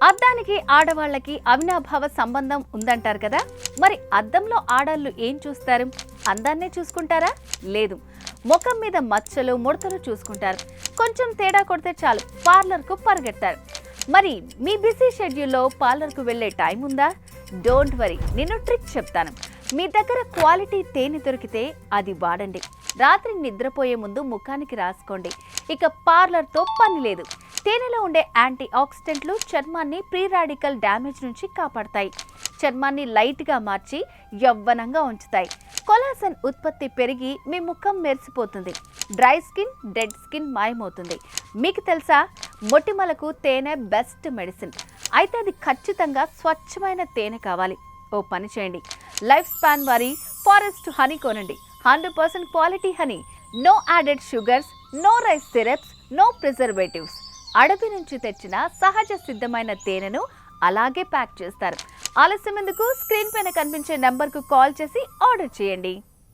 అద్దానికి ఆడవాళ్ళకి అవినాభావ సంబంధం ఉందంటారు కదా. మరి అద్దంలో ఆడళ్ళు ఏం చూస్తారు? అందాన్నే చూసుకుంటారా? లేదు, ముఖం మీద మచ్చలు ముడతలు చూసుకుంటారు. కొంచెం తేడా కొడితే చాలు పార్లర్కు పరిగెడతారు. మరి మీ బిజీ షెడ్యూల్లో పార్లర్కు వెళ్ళే టైం ఉందా? డోంట్ వరీ, నేను ట్రిక్ చెప్తాను. మీ దగ్గర క్వాలిటీ తేనె దొరికితే అది వాడండి. రాత్రి నిద్రపోయే ముందు ముఖానికి రాసుకోండి. ఇక పార్లర్తో పని లేదు. తేనెలో ఉండే యాంటీ ఆక్సిడెంట్లు చర్మాన్ని ప్రీ రాడికల్ డ్యామేజ్ నుంచి కాపాడతాయి. చర్మాన్ని లైట్గా మార్చి యవ్వనంగా ఉంచుతాయి. కొలాజన్ ఉత్పత్తి పెరిగి మీ ముఖం మెరిసిపోతుంది. డ్రై స్కిన్, డెడ్ స్కిన్ మాయమవుతుంది. మీకు తెలుసా, మొటిమలకు తేనె బెస్ట్ మెడిసిన్. అయితే అది ఖచ్చితంగా స్వచ్ఛమైన తేనె కావాలి. ఓ పని చేయండి, లైఫ్ స్పాన్ వారి ఫారెస్ట్ హనీ కొనండి. 100% quality honey. No added sugars, no rice syrups, no preservatives. అడవి నుంచి తెచ్చిన సహజ సిద్ధమైన తేనెను అలాగే ప్యాక్ చేస్తారు. ఆలస్యం ఎందుకు? స్క్రీన్ పైన కనిపించే నెంబర్కు కాల్ చేసి ఆర్డర్ చేయండి.